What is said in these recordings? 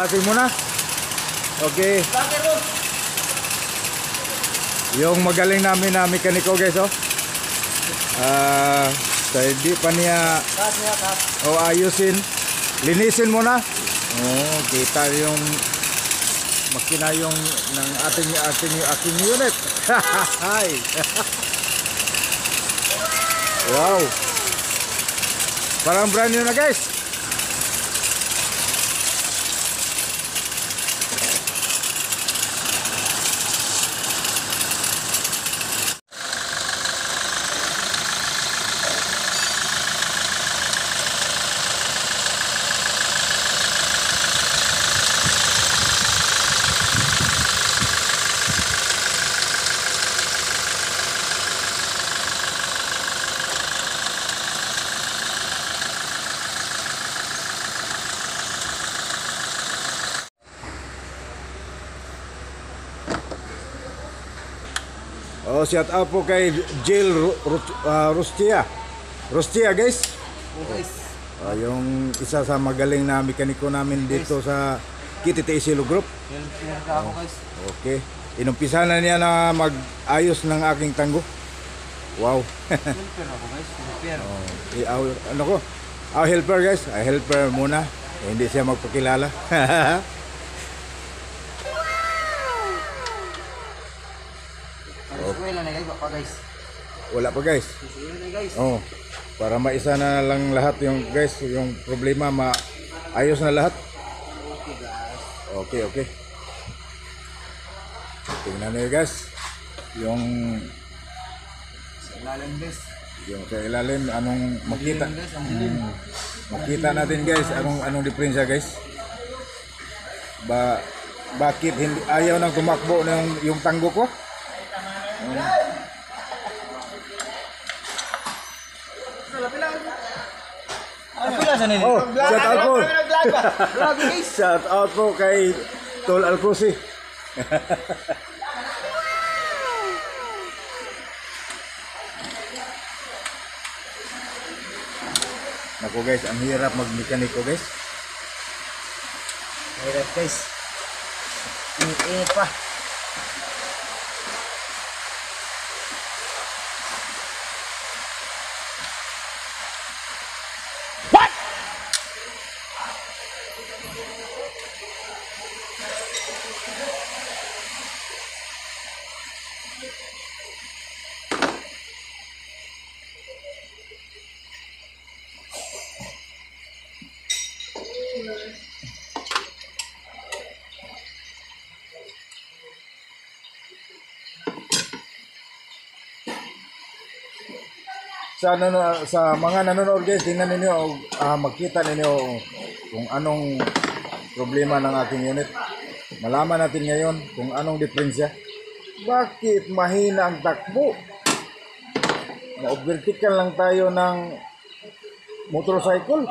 Passing muna. Okay. Yung magaling namin na mekaniko guys, oh. Hindi pa niya ayusin. Linisin muna. Oh, kita yung makina yung ng aking unit. Hi. Wow. Parang brand new na guys. Oh, shout out po kay Jill Rustia. Rustia guys. Yung isa sa magaling na mekaniko namin dito sa KTT Silo Group. Okay. Inumpisa na niya na mag-ayos ng aking tanggo. Wow. Helper ako guys. Helper. Ano ko? Helper guys. Helper muna. Hindi siya magpakilala. Wala pa guys. Oh, para maisa na lang lahat yung guys, yung problema maayos na lahat. Okay. Tingnan niyo guys. Yung sa ilalim anong makita? Makita natin guys anong diferensya guys. Bakit hindi ayaw nang tumakbo ng yung tanggo ko? Oh, shout out po. Shout out po kay Tol Alcosi. Nako guys, ang hirap magmekaniko guys. Hirap guys. Init pa. Sa mga nanonood guys, tingnan ninyo, magkita ninyo kung anong problema ng aking unit. Malaman natin ngayon kung anong diferensya. Bakit mahina ang takbo? Na-vertical lang tayo ng motorcycle.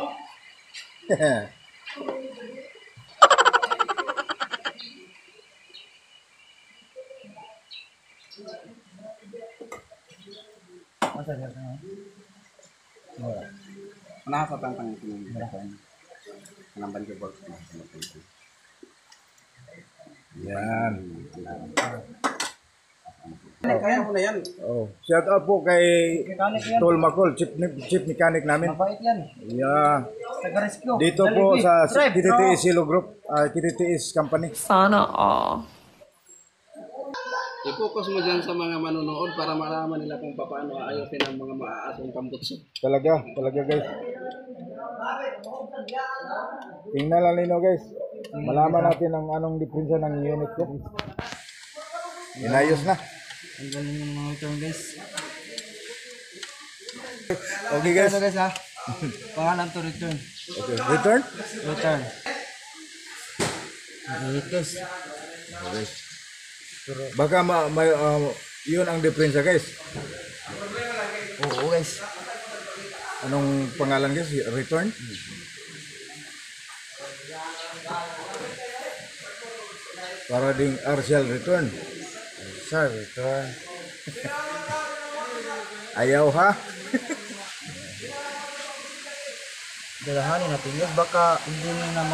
Nakakatang penamban ke bawah. Yan. Kaya mo na yan. Oh, shout out po kay Tol Macol, chief mechanic namin. Mabait yan. Yeah. Taga-rescue. Dito po sa KTT Silo Group, KTT Company. Sana all. I-focus mo dyan sa mga manonood para malaman nila kung paano ayusin ang mga maaasong kambutso. Talaga guys. Tingnan lang nino guys. Malaman natin ang anong diferensya ng unit ko. Inayos na. Ang galing yung mga return guys. Okay guys. Ano guys ha? Pangalan to return. Okay. Return? Return. Guys. Okay. Baka yun ang diferensya guys. Oo guys. Anong pangalan guys? Return? Para ding Arshel return. Sir, return. Ayaw ha? Dalahanin natin guys. Baka hindi nyo na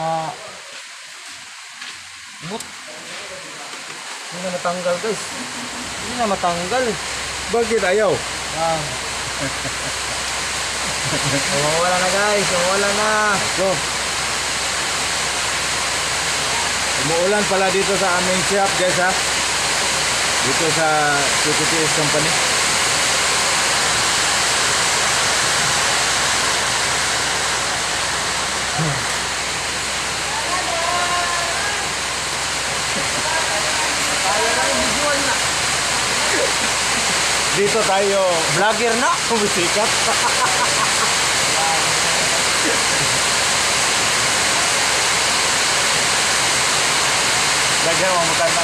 But, hindi na matanggal guys. Hindi na matanggal. Bakit ayaw? Ah. Wala na guys, wala na. So, umuulan pala dito sa aming shop guys ha. Dito sa QTTS company. Dito tayo Vlogger na. bumisikat. Lagyan mo mutan na.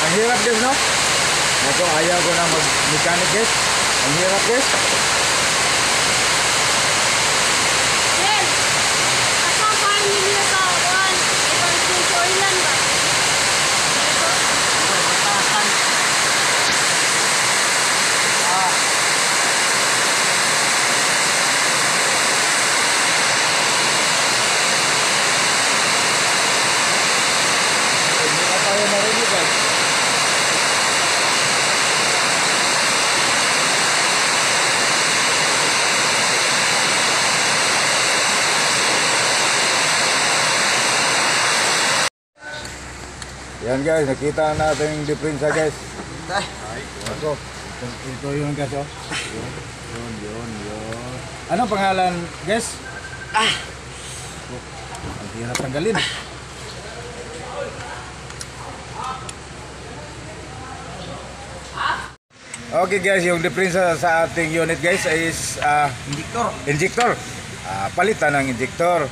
Ang hirap guys no? Ito ayaw ko na mag-mechanic guys. Ang hirap guys. Yes. Kasama ninyo sa one. Ibang tutorial ba? Hindi na tayo marinig guys. Yan guys, nakita natin yung diferensya guys. Ay, Ito, ito yun guys oh. Yun. Anong pangalan guys? Ang hirap tanggalin. Okay guys, yung diferensya sa ating unit guys is injector. injector. Palitan ng injector.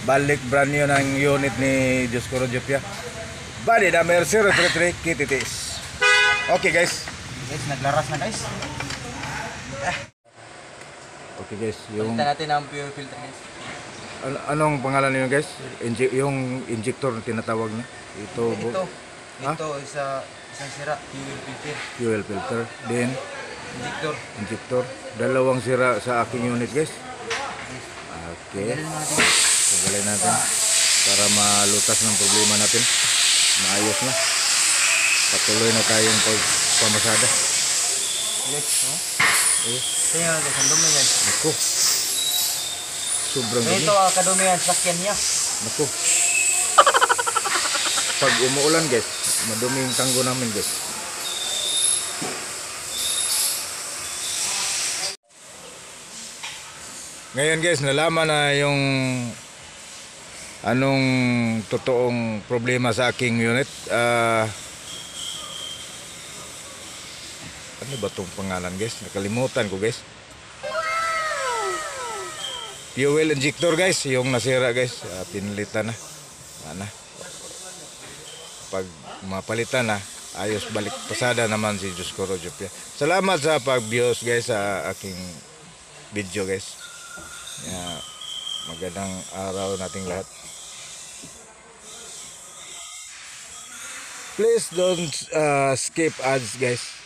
Balik brand new ng unit ni Diyos Corojopia. Body number 033 KTTS. Okay guys. Guys, naglaras na guys. Okay guys, yung Palitan natin ang fuel filter guys. anong pangalan niyo guys? Yung injector na tinatawag na. Ito, Ha? Ito isang sira, fuel filter. fuel filter. Then Injector. injector. Dalawang sira sa aking unit guys. Okay. Tanggalin natin. Tanggalin natin para malutas ng problema natin. Maayos na. Patuloy na tayong pagpamasada. Guys, oh. Oh, Tingnan natin, ang dumi guys. naku. Sobrang dumi. Ito kadumi ang sakyan niya. Naku. Pag umuulan guys, madumi yung tanggo namin guys. Ngayon guys, nalaman na yung anong totoong problema sa aking unit. Ano ba itong pangalan guys? Nakalimutan ko guys. Fuel injector guys, yung nasira guys. Pinalitan na. Ano? Pag mapalitan na, ayos balik pasada naman si Diyos Corojopia. Salamat sa pag-views guys sa aking video guys. Magandang araw nating lahat. Please don't skip ads guys.